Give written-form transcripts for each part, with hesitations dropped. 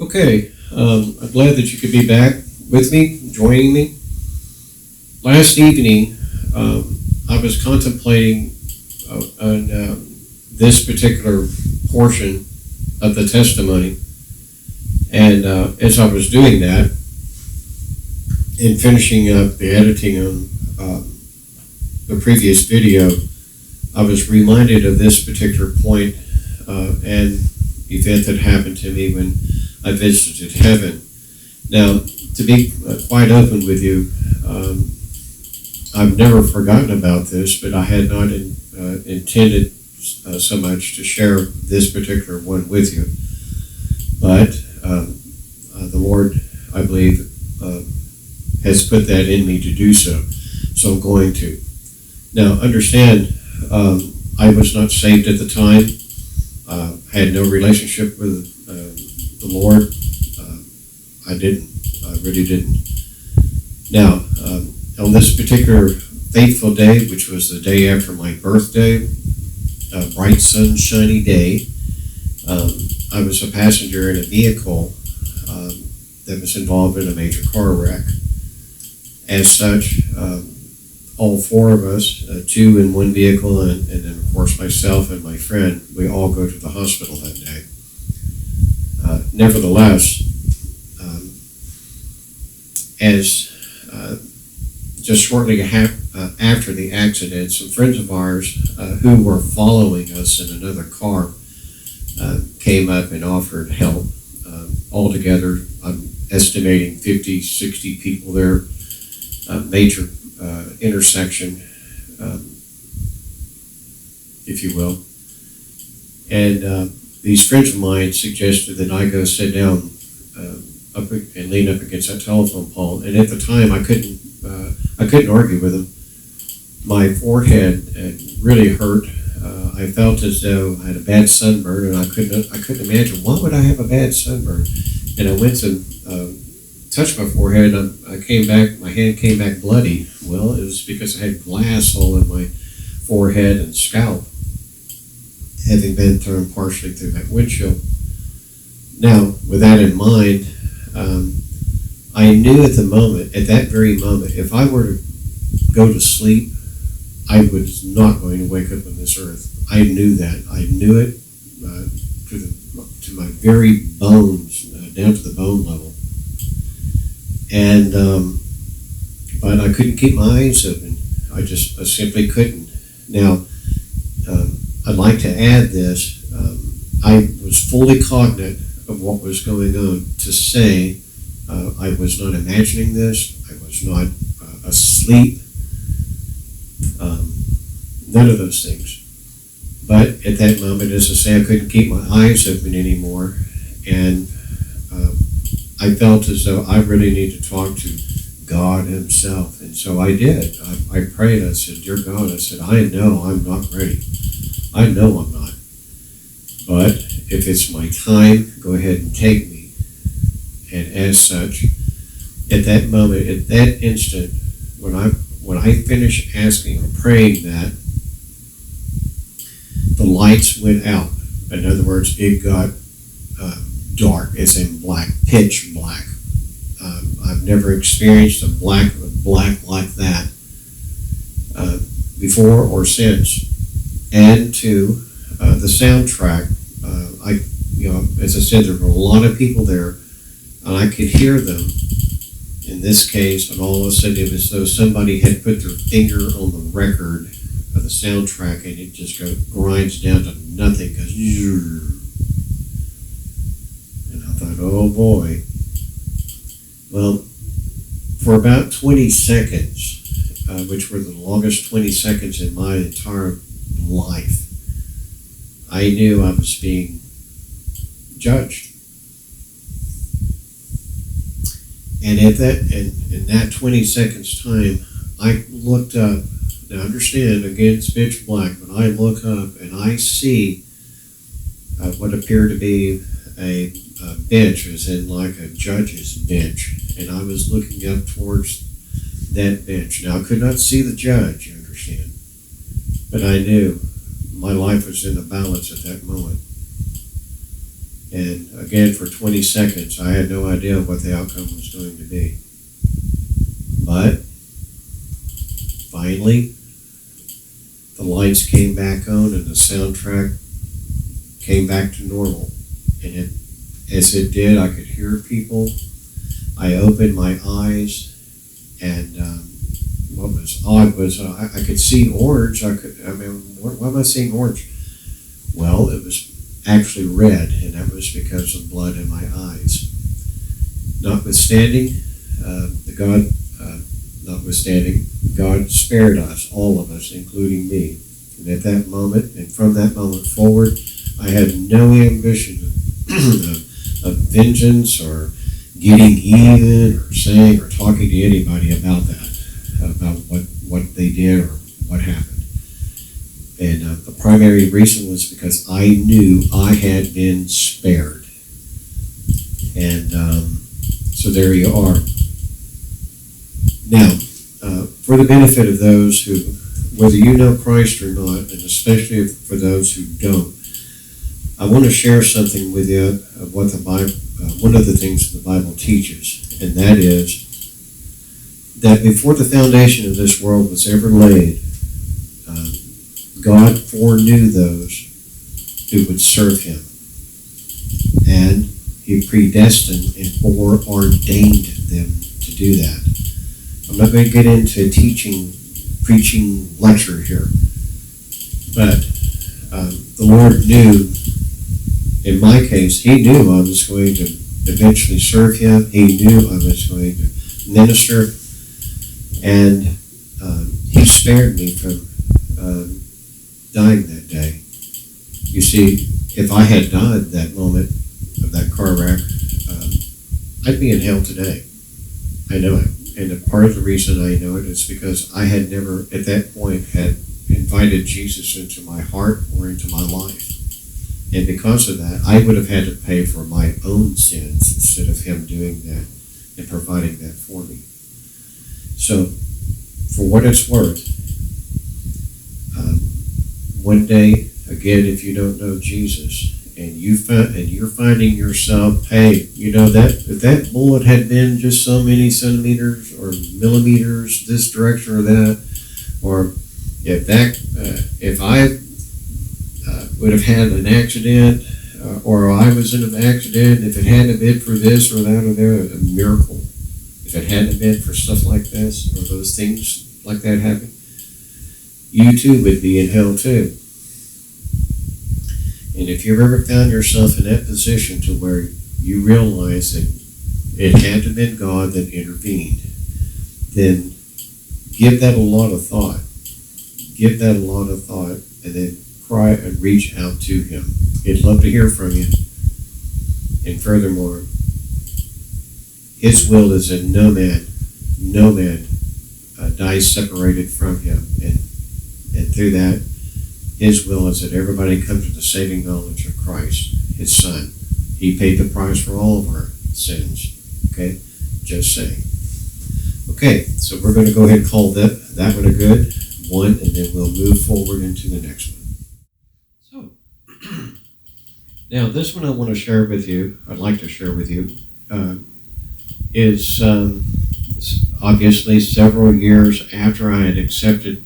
Okay, I'm glad that you could be back with me, joining me. Last evening, I was contemplating on this particular portion of the testimony, and as I was doing that and finishing up the editing on the previous video, I was reminded of this particular point and event that happened to me when I visited heaven. Now, to be quite open with you, I've never forgotten about this, but I had not intended so much to share this particular one with you. But the Lord, I believe, has put that in me to do so. So I'm going to. Now, understand, I was not saved at the time. Had no relationship with the Lord. I didn't. I really didn't. Now, on this particular faithful day, which was the day after my birthday, a bright sunshiny day, I was a passenger in a vehicle that was involved in a major car wreck. As such, all four of us, two in one vehicle, and then of course myself and my friend, we all go to the hospital that day. Nevertheless, as just shortly after the accident, some friends of ours who were following us in another car came up and offered help. Altogether, I'm estimating 50, 60 people there, major intersection, if you will. And these friends of mine suggested that I go sit down up and lean up against that telephone pole. And at the time, I couldn't argue with them. My forehead had really hurt. I felt as though I had a bad sunburn, and I couldn't imagine, why would I have a bad sunburn? And I went to touch my forehead, my hand came back bloody. Well, it was because I had glass all in my forehead and scalp, having been thrown partially through that windshield. Now, with that in mind, I knew at that very moment, if I were to go to sleep, I was not going to wake up on this earth. I knew that. I knew it to my very bones, down to the bone level. And but I couldn't keep my eyes open. I simply couldn't. Now, I'd like to add this. I was fully cognizant of what was going on to say I was not imagining this. I was not asleep. None of those things. But at that moment, as I say, I couldn't keep my eyes open anymore. And I felt as though I really need to talk to God himself. And so I did. I prayed. I said, Dear God, I said, I know I'm not ready. I know I'm not. But if it's my time, go ahead and take me. And as such, at that moment, at that instant, when I finished asking or praying that, the lights went out. In other words, it got dark, as in black, pitch black. I've never experienced a black like that before or since. And to the soundtrack, as I said, there were a lot of people there, and I could hear them. In this case, and all of a sudden, it was as though somebody had put their finger on the record of the soundtrack, and it just grinds down to nothing. Goes, and I thought, oh boy. Well, for about 20 seconds, which were the longest 20 seconds in my entire life, I knew I was being judged. And in that 20 seconds time, I looked up. Now understand, again, it's pitch black, but I look up and I see what appeared to be a bench, as in like a judge's bench. And I was looking up towards that bench. Now I could not see the judge, you understand, but I knew my life was in the balance at that moment. And again, for 20 seconds, I had no idea what the outcome was going to be. But finally, the lights came back on and the soundtrack came back to normal. And as it did, I could hear people. I opened my eyes, and what was odd was I could see orange. Why am I seeing orange? Well, it was actually red, and that was because of blood in my eyes. Notwithstanding, God spared us, all of us, including me. And at that moment, and from that moment forward, I had no ambition of vengeance or getting even or saying or talking to anybody about that, about what they did or what happened. And the primary reason was because I knew I had been spared. And so there you are. Now, for the benefit of those who, whether you know Christ or not, and especially for those who don't, I want to share something with you of what the Bible, one of the things the Bible teaches, and that is that before the foundation of this world was ever laid, God foreknew those who would serve Him, and He predestined and foreordained them to do that. I'm not going to get into a preaching lecture here, but the Lord knew, in my case, He knew I was going to eventually serve Him. He knew I was going to minister, and He spared me from dying that day. You see, if I had died that moment of that car wreck, I'd be in hell today. I know it. And part of the reason I know it is because I had never, at that point, had invited Jesus into my heart or into my life. And because of that, I would have had to pay for my own sins instead of Him doing that and providing that for me. So, for what it's worth, one day, again, if you don't know Jesus, and you're finding yourself, hey, you know, that if that bullet had been just so many centimeters or millimeters this direction or that, or if I would have had an accident, or I was in an accident, if it hadn't been for this or that or there, a miracle. If it hadn't been for stuff like this or those things like that happening, you too would be in hell too. And if you've ever found yourself in that position to where you realize that it had to have been God that intervened, then give that a lot of thought. Give that a lot of thought, and then cry and reach out to Him. He'd love to hear from you. And furthermore, His will is that no man dies separated from Him. And through that, His will is that everybody comes to the saving knowledge of Christ, His Son. He paid the price for all of our sins. Okay? Just saying. Okay, so we're going to go ahead and call that one a good one, and then we'll move forward into the next one. So, now this one I want to share with you, I'd like to share with you, is obviously several years after I had accepted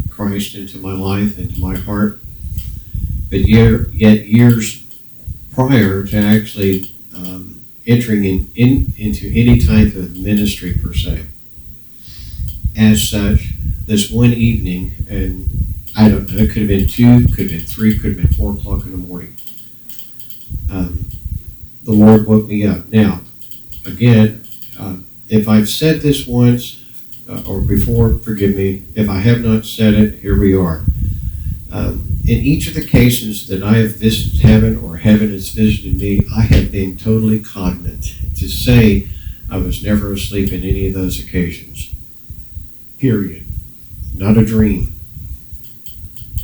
Christ into my life, into my heart, but yet years prior to actually entering into any type of ministry per se. As such, this one evening, and I don't know, it could have been 2, could have been 3, could have been 4 o'clock in the morning, the Lord woke me up. Now, again, if I've said this once or before, forgive me. If I have not said it, here we are. In each of the cases that I have visited heaven or heaven has visited me, I have been totally cognate. To say I was never asleep in any of those occasions. Period. Not a dream.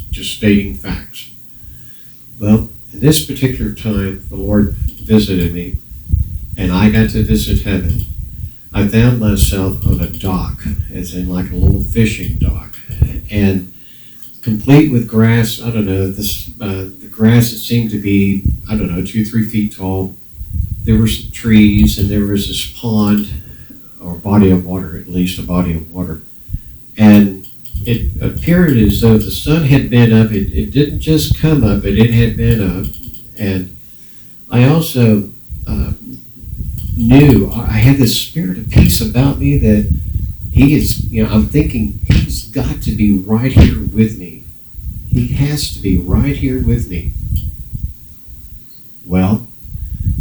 Just stating facts. Well, in this particular time, the Lord visited me, and I got to visit heaven. I found myself on a dock, as in like a little fishing dock, and complete with grass. I don't know, the grass that seemed to be, I don't know, 2, 3 feet tall. There were some trees, and there was this pond, or body of water, at least a body of water. And it appeared as though the sun had been up. It didn't just come up, but it had been up. And I also knew, I had this spirit of peace about me that he is, I'm thinking, he's got to be right here with me. He has to be right here with me. Well,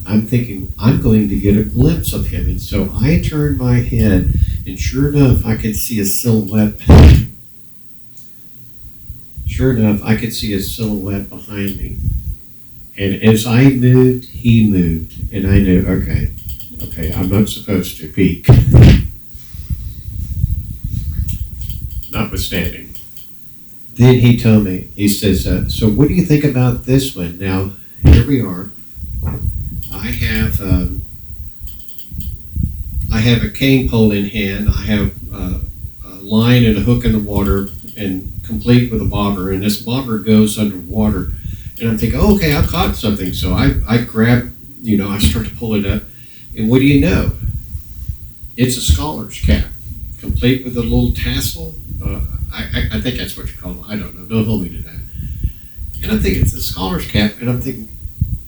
I'm thinking, I'm going to get a glimpse of him. And so I turned my head, and sure enough, I could see a silhouette. Sure enough, I could see a silhouette behind me. And as I moved, he moved. And I knew, okay, I'm not supposed to peek. Notwithstanding. Then he told me, he says, so what do you think about this one? Now, here we are. I have a cane pole in hand. I have a line and a hook in the water, and complete with a bobber. And this bobber goes underwater. And I'm thinking, oh, okay, I caught something. So I grab, I start to pull it up. And what do you know? It's a scholar's cap, complete with a little tassel. I think that's what you call it. I don't know. Don't hold me to that. And I'm thinking, it's a scholar's cap. And I'm thinking,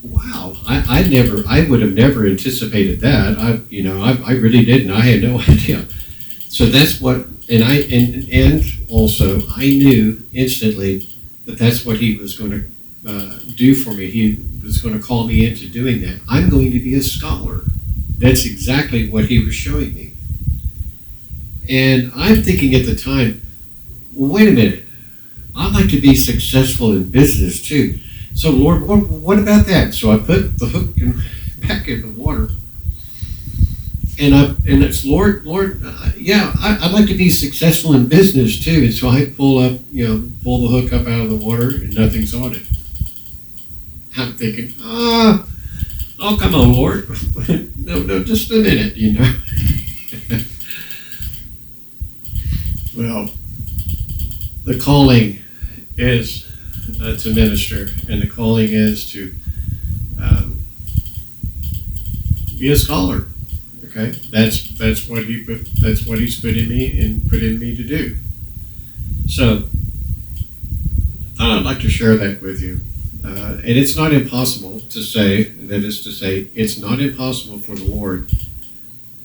wow, I would have never anticipated that. I really didn't. I had no idea. So that's what, and also I knew instantly that that's what he was going to do for me. He was going to call me into doing that. I'm going to be a scholar. That's exactly what he was showing me. And I'm thinking at the time, well, wait a minute. I'd like to be successful in business too. So Lord, what about that? So I put the hook back in the water, and it's Lord, yeah, I'd like to be successful in business too. And so I pull the hook up out of the water, and nothing's on it. I'm thinking, oh, come on, Lord, no, just a minute, Well, the calling is to minister, and the calling is to be a scholar. Okay, that's what he's put in me to do. So I thought I'd like to share that with you, and it's not impossible to say. That is to say, it's not impossible for the Lord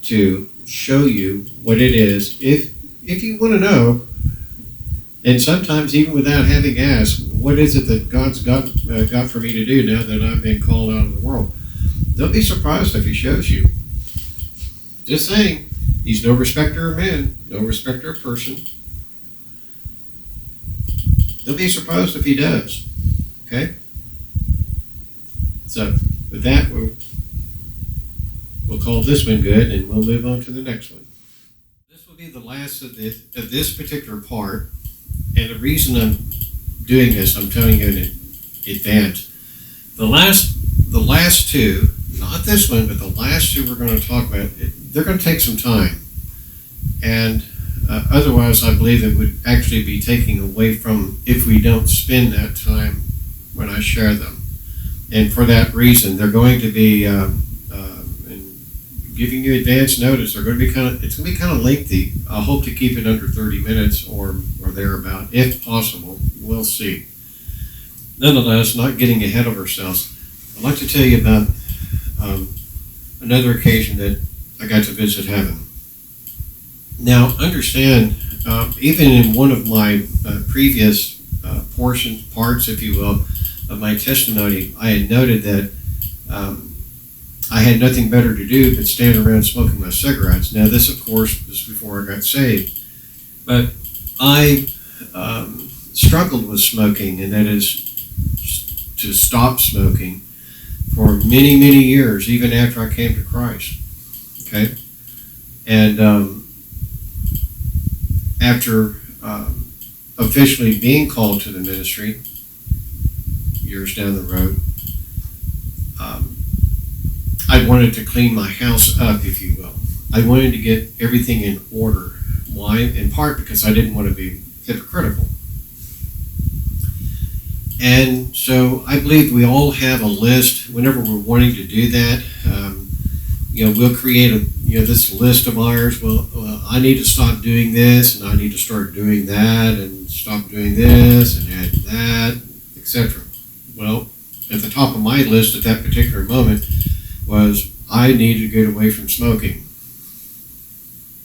to show you what it is if you want to know. And sometimes, even without having asked, what is it that God's got for me to do now that I've been called out of the world? Don't be surprised if he shows you. Just saying, he's no respecter of men, no respecter of person. Don't be surprised if he does. Okay? So, with that, we'll call this one good, and we'll move on to the next one. This will be the last of this particular part. And the reason I'm doing this, I'm telling you in advance. The last two, not this one, but the last two we're going to talk about, they're going to take some time. And otherwise, I believe it would actually be taking away from if we don't spend that time when I share them. And for that reason, they're going to be giving you advance notice. It's going to be kind of lengthy. I hope to keep it under 30 minutes or thereabout, if possible. We'll see. Nonetheless, not getting ahead of ourselves, I'd like to tell you about another occasion that I got to visit heaven. Now, understand, even in one of my previous parts, if you will, of my testimony, I had noted that I had nothing better to do but stand around smoking my cigarettes. Now, this, of course, was before I got saved. But I struggled with smoking, and that is to stop smoking for many, many years, even after I came to Christ. Okay? And after officially being called to the ministry, years down the road, I wanted to clean my house up, if you will. I wanted to get everything in order. Why? In part because I didn't want to be hypocritical. And so I believe we all have a list whenever we're wanting to do that. We'll create this list of ours. Well, I need to stop doing this, and I need to start doing that, and stop doing this, and add that, etc. Well, at the top of my list at that particular moment was I need to get away from smoking.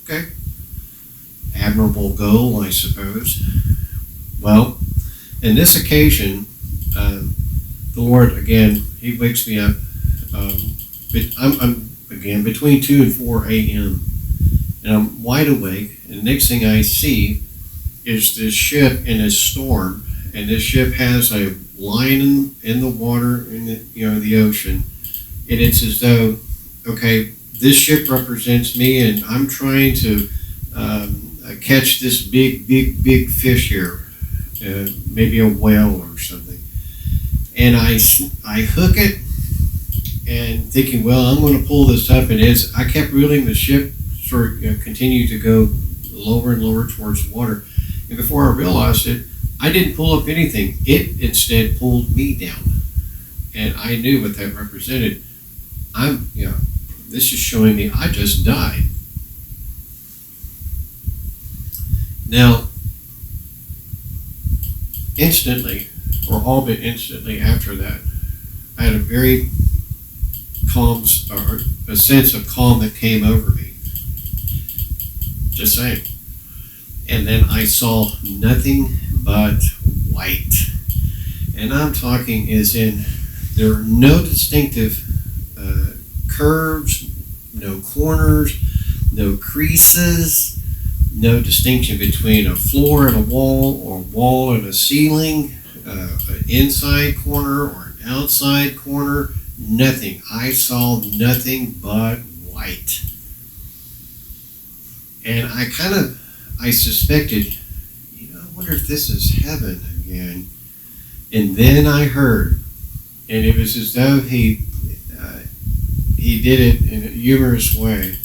Okay, admirable goal, I suppose. Well, in this occasion, the Lord again, He wakes me up. But I'm again between 2 and 4 a.m. and I'm wide awake. And the next thing I see is this ship in a storm, and this ship has a line in the water in the ocean, and it's as though, okay, this ship represents me, and I'm trying to catch this big fish here, maybe a whale or something, and I hook it, and thinking, well, I'm going to pull this up, and as I kept reeling, the ship sort of continued to go lower and lower towards the water, and before I realized it, I didn't pull up anything. It instead pulled me down, and I knew what that represented. This is showing me I just died. Now, instantly, or all but instantly after that, I had a very calm, or a sense of calm that came over me. Just saying. And then I saw nothing but white. And I'm talking as in there are no distinctive curves, no corners, no creases, no distinction between a floor and a wall and a ceiling, an inside corner or an outside corner, nothing. I saw nothing but white. And I suspected, I wonder if this is heaven again. And then I heard, and it was as though he did it in a humorous way.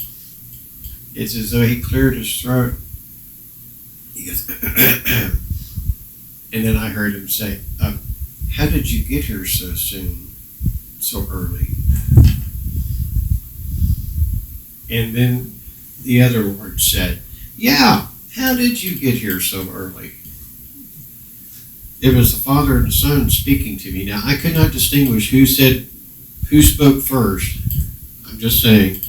It's as though he cleared his throat. He goes, and then I heard him say, how did you get here so soon, so early? And then the other Lord said, yeah, how did you get here so early? It was the Father and the Son speaking to me. Now, I could not distinguish who spoke first. I'm just saying.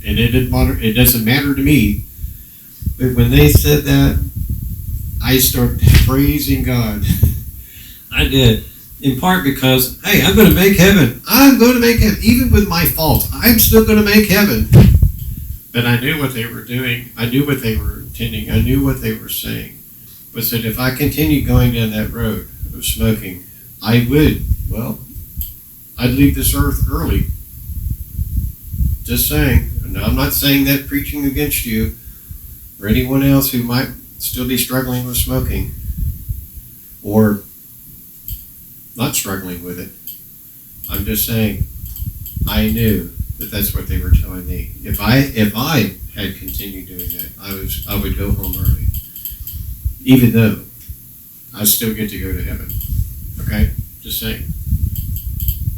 And it doesn't matter to me. But when they said that, I started praising God. I did. In part because, hey, I'm going to make heaven. I'm going to make heaven. Even with my faults, I'm still going to make heaven. But I knew what they were doing. I knew what they were intending. I knew what they were saying. Was that if I continued going down that road of smoking, I'd leave this earth early. Just saying. No, I'm not saying that preaching against you or anyone else who might still be struggling with smoking or not struggling with it. I'm just saying I knew that that's what they were telling me. If I had continued doing that, I would go home early, even though I still get to go to heaven. Okay, just saying.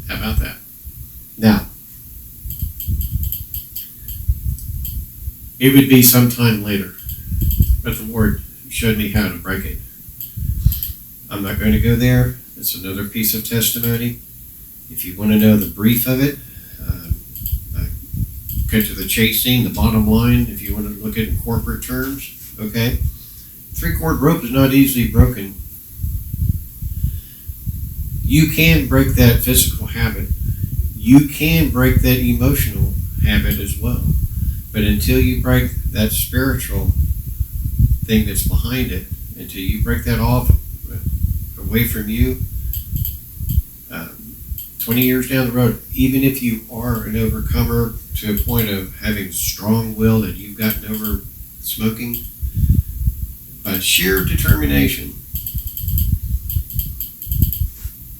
How about that? Now, it would be sometime later, but the Lord showed me how to break it. I'm not going to go there. It's another piece of testimony. If you want to know the brief of it, cut to the chasing, the bottom line, if you want to look at it in corporate terms, okay? 3-cord rope is not easily broken. You can break that physical habit. You can break that emotional habit as well. But until you break that spiritual thing that's behind it, until you break that off away from you, 20 years down the road, even if you are an overcomer to a point of having strong will that you've gotten over smoking, by sheer determination,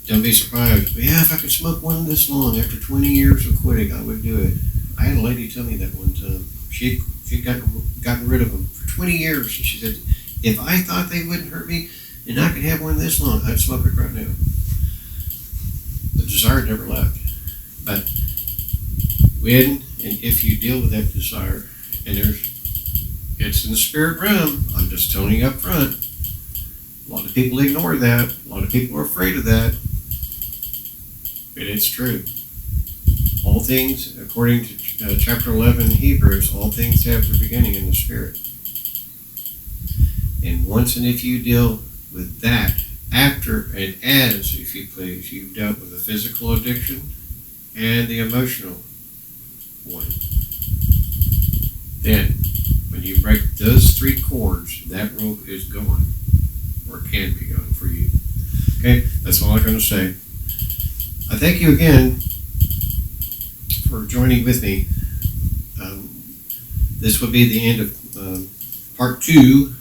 don't be surprised. Yeah, if I could smoke one this long after 20 years of quitting, I would do it. I had a lady tell me that one time. She'd gotten rid of them for 20 years. And she said, if I thought they wouldn't hurt me, And I could have one this long. I'd smoke it right now. The desire never left. But when and if you deal with that desire, and it's in the spirit realm, I'm just telling you up front. A lot of people ignore that. A lot of people are afraid of that. But it's true. All things, according to chapter 11 in Hebrews, all things have their beginning in the spirit. And once and if you deal with that, after and as, if you please, you've dealt with the physical addiction and the emotional one, then when you break those three cords, that rope is going, or can be going for you. Okay, that's all I'm going to say. I thank you again for joining with me. This will be the end of part 2,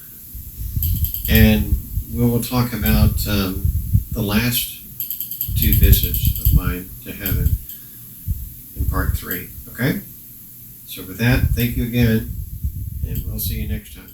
and we will talk about the last 2 visits of mine to heaven in part 3. Okay? So with that, thank you again, and we'll see you next time.